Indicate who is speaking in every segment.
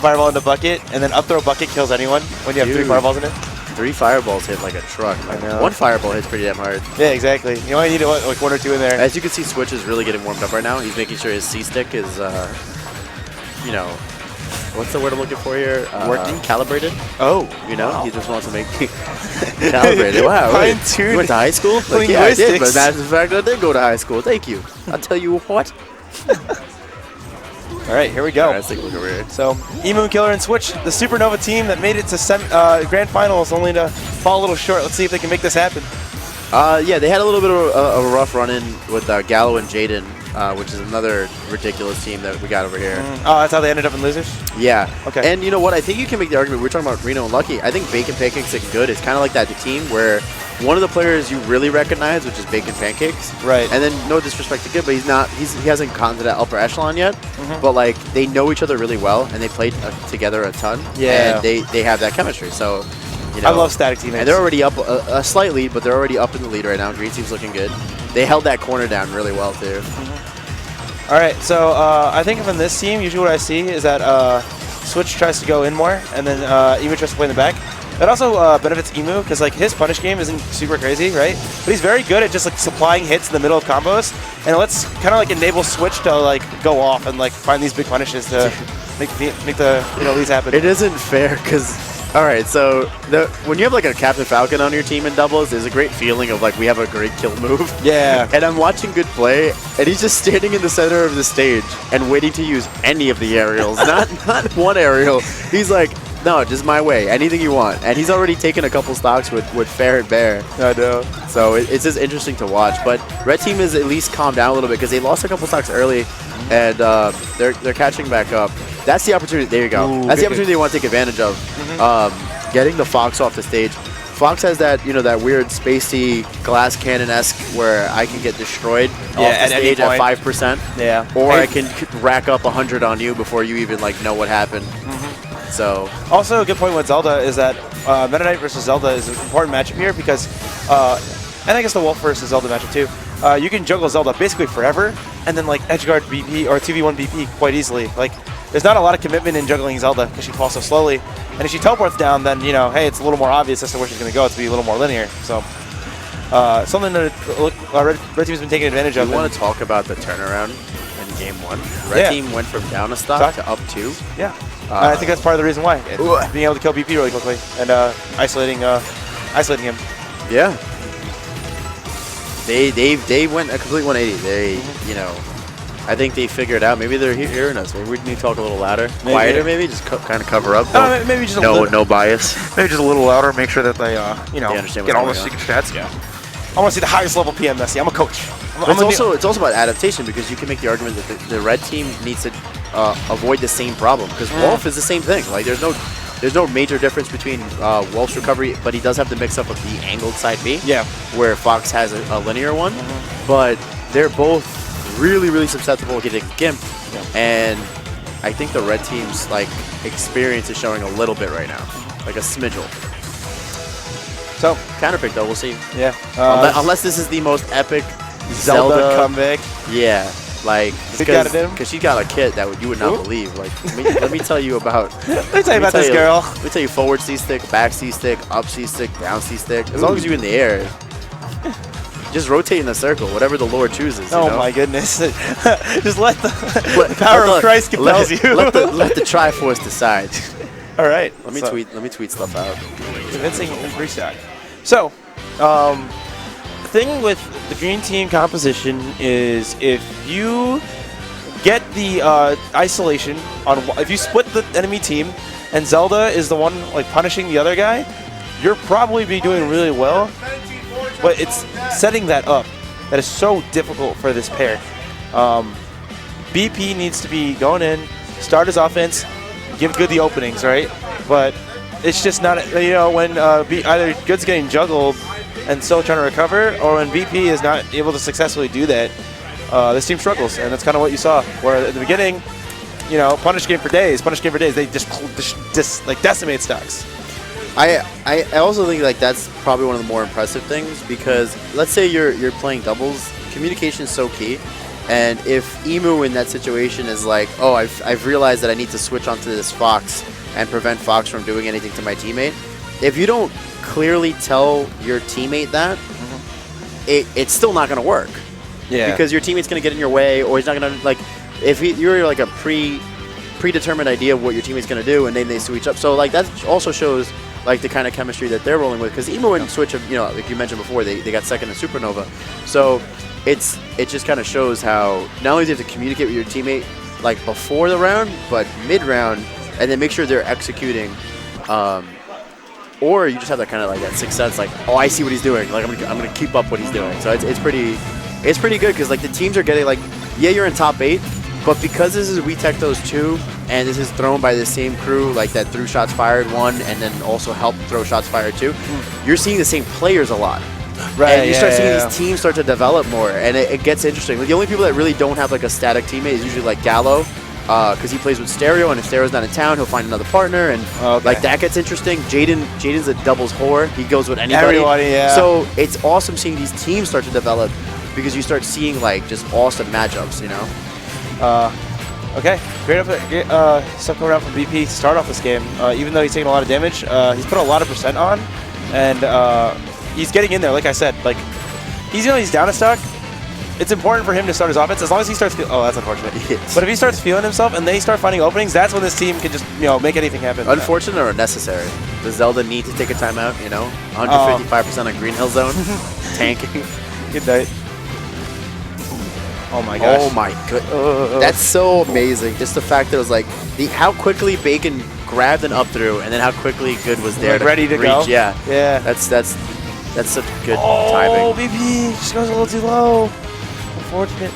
Speaker 1: fireball in the bucket, and then up throw bucket kills anyone when you have 3 fireballs in it.
Speaker 2: 3 fireballs hit like a truck.
Speaker 1: I know.
Speaker 2: 1 fireball hits pretty damn hard.
Speaker 1: Yeah, exactly. You only need like 1 or 2 in there.
Speaker 2: As you can see, Switch is really getting warmed up right now. He's making sure his C-stick is, you know, what's the word I'm looking for here?
Speaker 1: Working?
Speaker 2: Calibrated.
Speaker 1: Oh.
Speaker 2: You know, he just wants to make calibrated. Wow.
Speaker 1: Fine-tuned.
Speaker 2: You went to high school? Like, yeah, I did, but that's the fact that I did go to high school. Thank you. I'll tell you what.
Speaker 1: All right, here we go.
Speaker 2: Let's take a look over here.
Speaker 1: So, Emukiller and Switch, the Supernova team that made it to Grand Finals, only to fall a little short. Let's see if they can make this happen.
Speaker 2: Yeah, they had a little bit of a rough run-in with Gallo and Jaden, which is another ridiculous team that we got over here.
Speaker 1: Oh, that's how they ended up in losers?
Speaker 2: Yeah.
Speaker 1: Okay.
Speaker 2: And you know what? I think you can make the argument. We were talking about Reno and Lucky. I think Bacon Pancakes and Goode is kind of like that team where one of the players you really recognize, which is Bacon Pancakes.
Speaker 1: Right.
Speaker 2: And then no disrespect to Goode, but he hasn't gotten to that upper echelon yet. But like they know each other really well, and they played together a ton.
Speaker 1: Yeah.
Speaker 2: And they have that chemistry. So. You know,
Speaker 1: I love static teammates.
Speaker 2: And they're already up a slight lead, but they're already up in the lead right now. Green team's looking good. They held that corner down really well, too.
Speaker 1: All right, so I think from this team, usually what I see is that Switch tries to go in more, and then Emu tries to play in the back. That also benefits Emu, because like his punish game isn't super crazy, right? But he's very good at just like supplying hits in the middle of combos, and let's kind of like enable Switch to like go off and like find these big punishes to make the leads happen.
Speaker 2: It isn't fair, because... All right, so when you have like a Captain Falcon on your team in doubles, there's a great feeling of like we have a great kill move.
Speaker 1: Yeah.
Speaker 2: And I'm watching Goode play, and he's just standing in the center of the stage and waiting to use any of the aerials, not one aerial. He's like, no, just my way, anything you want. And he's already taken a couple stocks with Fair and Bear.
Speaker 1: I know.
Speaker 2: So it's just interesting to watch. But Red Team is at least calmed down a little bit because they lost a couple stocks early, and they're catching back up. That's the opportunity. There you go.
Speaker 1: Ooh,
Speaker 2: that's the opportunity they want to take advantage of. Getting the Fox off the stage. Fox has that, that weird spacey glass cannon-esque where I can get destroyed off the stage at 5%.
Speaker 1: Yeah.
Speaker 2: Or I can rack up 100 on you before you even like know what happened. So.
Speaker 1: Also, a good point with Zelda is that Meta Knight versus Zelda is an important matchup here because, and I guess the Wolf versus Zelda matchup too. You can juggle Zelda basically forever, and then like edgeguard BP or 2v1 BP quite easily. Like, there's not a lot of commitment in juggling Zelda because she falls so slowly. And if she teleports down, then, hey, it's a little more obvious as to where she's going to go. It's going to be a little more linear. So, something that Red Team's been taking advantage of.
Speaker 2: You want to talk about the turnaround in Game 1? Red Team went from down a stock to up 2.
Speaker 1: Yeah. I think that's part of the reason why. Being able to kill BP really quickly and isolating him.
Speaker 2: Yeah. They went a complete 180. They, I think they figured out. Maybe they're hearing us. Maybe we need to talk a little louder, quieter. Maybe just kind of cover up.
Speaker 1: Maybe just a little.
Speaker 2: No bias.
Speaker 1: Maybe just a little louder. Make sure that they,
Speaker 2: they understand
Speaker 1: get all the secret stats. Yeah. I want to see the highest level PM Messi. I'm a coach.
Speaker 2: It's also about adaptation because you can make the argument that the red team needs to avoid the same problem because Wolf is the same thing. Like there's no major difference between Wolf's recovery, but he does have the mix up of the angled side B.
Speaker 1: Yeah.
Speaker 2: Where Fox has a linear one, but they're both really, really susceptible to getting Gimp, and I think the red team's like experience is showing a little bit right now, like a smidgel.
Speaker 1: So
Speaker 2: counterpick though, we'll see.
Speaker 1: Yeah.
Speaker 2: Unless this is the most epic Zelda
Speaker 1: comeback.
Speaker 2: Yeah, like because she got a kit that you would not believe. Like let me tell you about.
Speaker 1: Let me tell you about this girl.
Speaker 2: Let me tell you forward C stick, back C stick, up C stick, down C stick. As long as you're in the air. Just rotate in a circle, whatever the Lord chooses.
Speaker 1: Oh my goodness! Just let the power of Christ compels you.
Speaker 2: Let the Triforce decide.
Speaker 1: All right.
Speaker 2: Let me tweet stuff out.
Speaker 1: Convincing and restock. So, the thing with the green team composition is if you get the isolation on, if you split the enemy team, and Zelda is the one like punishing the other guy, you'll probably be doing really well. But it's setting that up that is so difficult for this pair. BP needs to be going in, start his offense, give Goode the openings, right? But it's just not, when either Goode's getting juggled and still trying to recover, or when BP is not able to successfully do that, this team struggles. And that's kind of what you saw, where at the beginning, punish game for days, they just like decimate stocks.
Speaker 2: I also think like that's probably one of the more impressive things because let's say you're playing doubles, communication is so key, And if Emu in that situation is like, oh, I've realized that I need to switch onto this Fox and prevent Fox from doing anything to my teammate, if you don't clearly tell your teammate that, it's still not going to work.
Speaker 1: Yeah.
Speaker 2: Because your teammate's going to get in your way, or he's not going to, like, if you're like a predetermined idea of what your teammate's going to do, and then they switch up. So, like, that also shows, like, the kind of chemistry that they're rolling with. Because Emu and Switch, have, you know, like you mentioned before, they got second in Supernova. So it just kind of shows how not only do you have to communicate with your teammate, like, before the round, but mid-round, and then make sure they're executing. Or you just have that kind of like that sixth sense, like, oh, I see what he's doing. Like, I'm gonna keep up what he's doing. So it's pretty good because like the teams are getting like, yeah, you're in top 8, but because this is We Tech Those 2 and this is thrown by the same crew, like that threw shots fired 1 and then also helped throw shots fired 2, you're seeing the same players a lot. Right. And you start seeing these teams start to develop more, and it gets interesting. Like, the only people that really don't have like a static teammate is usually like Gallo. Because he plays with Stereo, and if Stereo's not in town, he'll find another partner, and like that gets interesting. Jaden's a doubles whore. He goes with anybody.
Speaker 1: Everybody, yeah.
Speaker 2: So it's awesome seeing these teams start to develop because you start seeing like just awesome matchups, you know?
Speaker 1: Okay, great stuff coming out from BP to start off this game. Even though he's taking a lot of damage, he's put a lot of % on, and he's getting in there. Like I said, like he's down a stock. It's important for him to start his offense as long as he starts. Oh, that's unfortunate. But if he starts feeling himself and then he starts finding openings, that's when this team can just make anything happen.
Speaker 2: Unfortunate or necessary? Does Zelda need to take a timeout? 155% on Green Hill Zone, tanking.
Speaker 1: Good night. Oh my gosh.
Speaker 2: Oh my goodness. That's so amazing. Just the fact that it was like how quickly Bacon grabbed an up through and then how quickly Good was there,
Speaker 1: like ready to
Speaker 2: reach.
Speaker 1: go.
Speaker 2: Yeah.
Speaker 1: Yeah.
Speaker 2: That's such good timing.
Speaker 1: Oh, BP just goes a little too low. Unfortunate.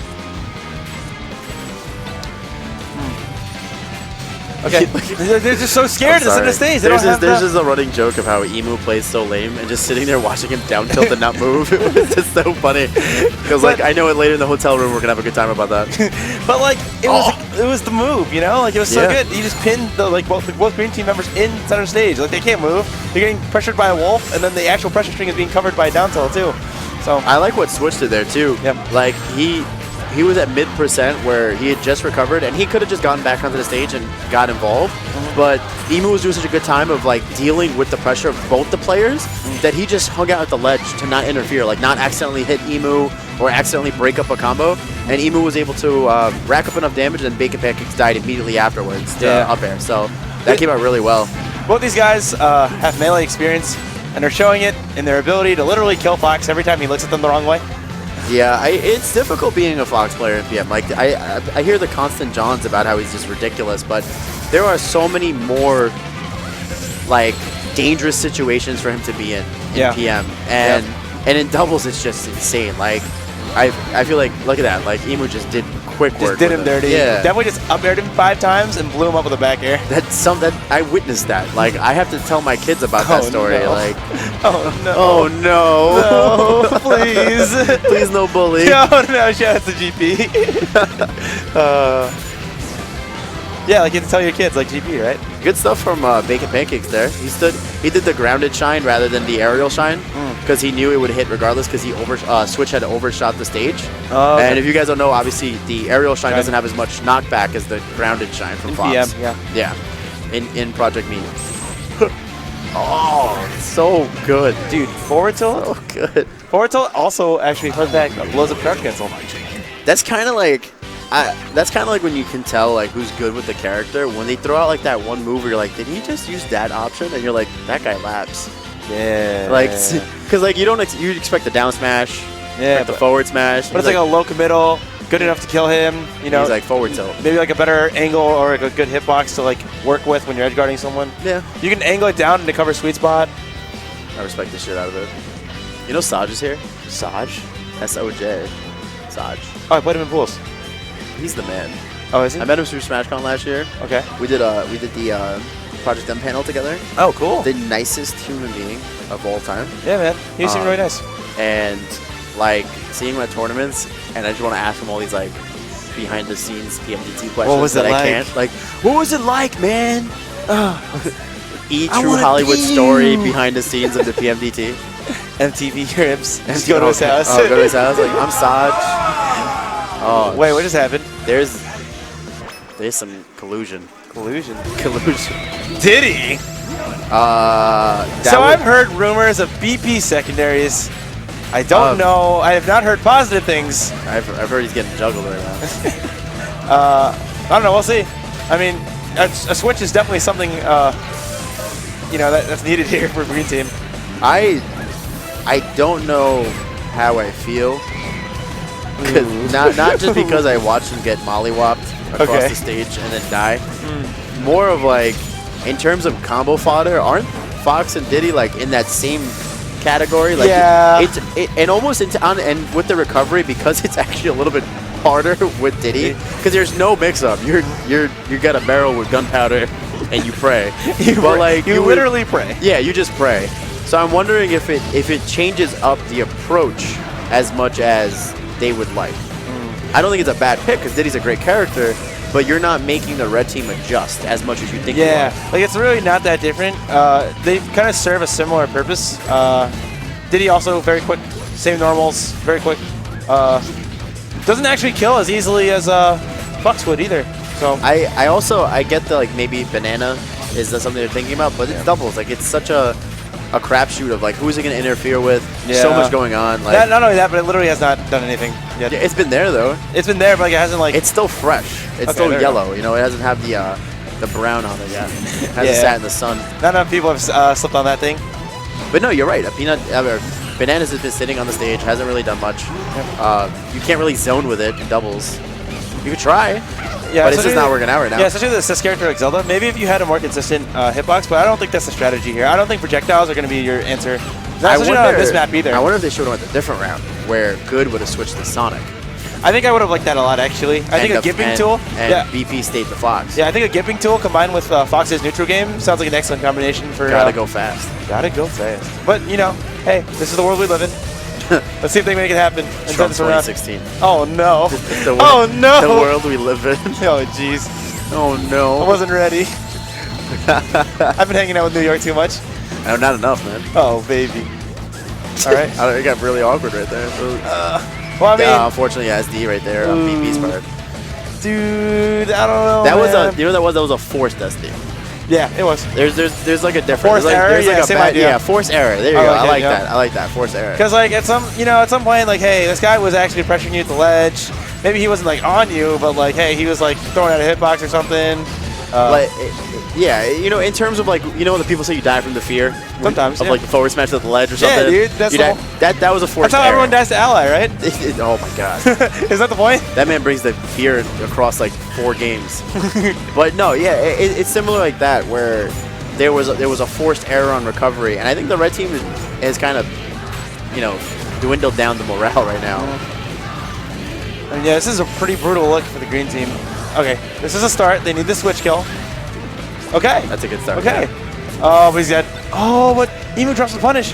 Speaker 1: Okay, they're just so scared to sit on the stage.
Speaker 2: There's just a running joke of how Emu plays so lame, and just sitting there watching him down tilt and not move. It was just so funny. Because like I know it later in the hotel room we're gonna have a good time about that.
Speaker 1: But like it was the move, Like it was so good. He just pinned the both green team members in center stage. Like they can't move. They're getting pressured by a wolf, and then the actual pressure string is being covered by a down tilt too. So
Speaker 2: I like what Switch did there too.
Speaker 1: Yep.
Speaker 2: Like he was at mid% where he had just recovered, and he could have just gotten back onto the stage and got involved. But Emu was doing such a good time of like dealing with the pressure of both the players that he just hung out at the ledge to not interfere, like not accidentally hit Emu or accidentally break up a combo. And Emu was able to rack up enough damage, and Bacon Pancakes died immediately afterwards to up air. So that came out really well. Both
Speaker 1: these guys have melee experience, and they're showing it in their ability to literally kill Fox every time he looks at them the wrong way.
Speaker 2: Yeah, it's difficult being a Fox player in PM. Like I hear the constant Johns about how he's just ridiculous, but there are so many more like dangerous situations for him to be in PM, and in doubles it's just insane. Like I feel like look at that, like Emu just did quick work.
Speaker 1: Just did him dirty.
Speaker 2: Yeah,
Speaker 1: definitely just up aired him 5 times and blew him up with a back air.
Speaker 2: That I witnessed that. Like I have to tell my kids about that story.
Speaker 1: No.
Speaker 2: Like
Speaker 1: oh no, no, please,
Speaker 2: please no bully.
Speaker 1: No, shout out to GP. Yeah, like you have to tell your kids, like GP, right?
Speaker 2: Good stuff from Bacon Pancakes there. He did the grounded shine rather than the aerial shine because he knew it would hit regardless because Switch had overshot the stage. And if you guys don't know, obviously the aerial shine doesn't have as much knockback as the grounded shine from Fox.
Speaker 1: PM,
Speaker 2: yeah. In Project Me. Oh, so good.
Speaker 1: Dude, forward tilt?
Speaker 2: So good.
Speaker 1: Forward tilt also actually fun fact blows up charge cancel.
Speaker 2: That's kind of like when you can tell like who's good with the character when they throw out like that one move where you're like, did he just use that option? And you're like, that guy laps.
Speaker 1: Yeah.
Speaker 2: Like, because like you expect the down smash, the forward smash,
Speaker 1: but it's like a low committal, good enough to kill him. He's
Speaker 2: like forward tilt.
Speaker 1: Maybe like a better angle or like a good hitbox to like work with when you're edge guarding someone.
Speaker 2: Yeah.
Speaker 1: You can angle it down to cover sweet spot.
Speaker 2: I respect the shit out of it. Saj is here. Saj. S-O-J. Saj.
Speaker 1: Oh, I played him in pools.
Speaker 2: He's the man.
Speaker 1: Oh, is he?
Speaker 2: I met him through SmashCon last year. Okay. We did the Project M panel together.
Speaker 1: Oh, cool.
Speaker 2: The nicest human being of all time.
Speaker 1: Yeah, man. He seemed really nice.
Speaker 2: And like seeing him at tournaments, and I just want to ask him all these like behind the scenes PMDT questions. What was it like? I can't. Like, what was it like, man? True Hollywood story behind the scenes of the PMDT.
Speaker 1: MTV Cribs. Just go to his house.
Speaker 2: Oh, go to his house. Like, I'm Saj. Oh,
Speaker 1: Wait, what just happened?
Speaker 2: There's some collusion.
Speaker 1: Collusion.
Speaker 2: Collusion.
Speaker 1: Did he? So I've heard rumors of BP secondaries. I don't know. I have not heard positive things.
Speaker 2: I've heard he's getting juggled right now.
Speaker 1: I don't know. We'll see. I mean, a switch is definitely something that's needed here for Green Team.
Speaker 2: I don't know how I feel. Not just because I watched him get mollywopped across the stage and then die. More of like, in terms of combo fodder, aren't Fox and Diddy like in that same category? Like,
Speaker 1: yeah.
Speaker 2: And almost and with the recovery, because it's actually a little bit harder with Diddy, because there's no mix-up. You got a barrel with gunpowder and you pray.
Speaker 1: you literally pray.
Speaker 2: Yeah, you just pray. So I'm wondering if it changes up the approach as much as they would like. I don't think it's a bad pick because Diddy's a great character, but you're not making the red team adjust as much as you think.
Speaker 1: Yeah, like it's really not that different. They kind of serve a similar purpose. Diddy also very quick, same normals, very quick. Doesn't actually kill as easily as Fox would either. So
Speaker 2: I get the like maybe banana is something they're thinking about, but it's doubles. Like it's such a crapshoot of like who's it going to interfere with?
Speaker 1: Yeah.
Speaker 2: So much going on. Like
Speaker 1: not only that, but it literally has not done anything yet.
Speaker 2: Yeah, it's been there though.
Speaker 1: It's been there, but like it hasn't like.
Speaker 2: It's still fresh. It's still yellow. You know, it hasn't had the brown on it yet. It hasn't sat in the sun.
Speaker 1: Not enough people have slipped on that thing.
Speaker 2: But no, you're right. Bananas has been sitting on the stage, hasn't really done much. You can't really zone with it in doubles. You could try. Yeah, but it's just not working out right now.
Speaker 1: Yeah, especially with a assist character like Zelda. Maybe if you had a more consistent hitbox, but I don't think that's the strategy here. I don't think projectiles are going to be your answer. Not on this map either.
Speaker 2: I wonder if they should have went a different round, where Goode would have switched to Sonic.
Speaker 1: I think I would have liked that a lot, actually. I think a gimping tool.
Speaker 2: And BP stayed the Fox.
Speaker 1: Yeah, I think a gimping tool combined with Fox's neutral game sounds like an excellent combination for.
Speaker 2: Gotta go fast.
Speaker 1: Gotta go fast. But, hey, this is the world we live in. Let's see if they make it happen.
Speaker 2: Trump 2016.
Speaker 1: Oh, no.
Speaker 2: Oh, no. The world we live in.
Speaker 1: Oh, jeez.
Speaker 2: Oh, no.
Speaker 1: I wasn't ready. I've been hanging out with New York too much.
Speaker 2: No, not enough, man.
Speaker 1: Oh, baby. All right.
Speaker 2: It got really awkward right there.
Speaker 1: Well, I mean,
Speaker 2: unfortunately, SD right there on BB's part.
Speaker 1: Dude, I don't know.
Speaker 2: That was that was a forced SD.
Speaker 1: Yeah, it was.
Speaker 2: There's like a difference.
Speaker 1: Forced error. Yeah, same idea.
Speaker 2: Yeah, forced error. There you go. I like that. I like that. Forced error.
Speaker 1: Because like at some point, like, hey, this guy was actually pressuring you at the ledge. Maybe he wasn't like on you, but like, hey, he was like throwing out a hitbox or something.
Speaker 2: Yeah, in terms of like, when the people say you die from the fear.
Speaker 1: Sometimes.
Speaker 2: Of like the forward smash at the ledge or something.
Speaker 1: Yeah, dude.
Speaker 2: That was a forced
Speaker 1: error. That's how everyone dies to Ally, right?
Speaker 2: Oh my god.
Speaker 1: Is that the point?
Speaker 2: That man brings the fear across like 4 games. But no, yeah, it's similar like that where there was a forced error on recovery, and I think the red team has kind of, dwindled down the morale right now.
Speaker 1: And yeah, this is a pretty brutal look for the green team. Okay, this is a start. They need the switch kill. Okay.
Speaker 2: That's a good start.
Speaker 1: Okay. Oh, but he's got. Oh, but Emu drops the punish.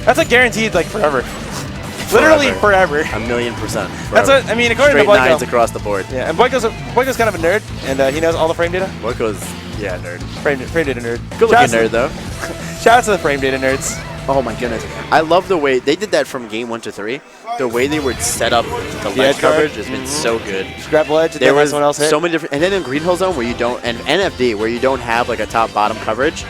Speaker 1: That's like guaranteed, like forever. Literally forever.
Speaker 2: 1,000,000%. Forever.
Speaker 1: That's what I mean. According
Speaker 2: Straight
Speaker 1: to Boyko.
Speaker 2: 9s across the board.
Speaker 1: Yeah, and Boyko's kind of a nerd, and he knows all the frame data.
Speaker 2: Boyko's nerd.
Speaker 1: Frame data nerd.
Speaker 2: Good looking nerd though.
Speaker 1: Shout out to the frame data nerds.
Speaker 2: Oh my goodness. I love the way they did that from game 1 to 3. The way they would set up the ledge coverage has been so good.
Speaker 1: Just grab ledge and
Speaker 2: there was
Speaker 1: someone else hit.
Speaker 2: So many different, and then in Green Hill Zone where you don't, and NFD where you don't have like a top-bottom coverage,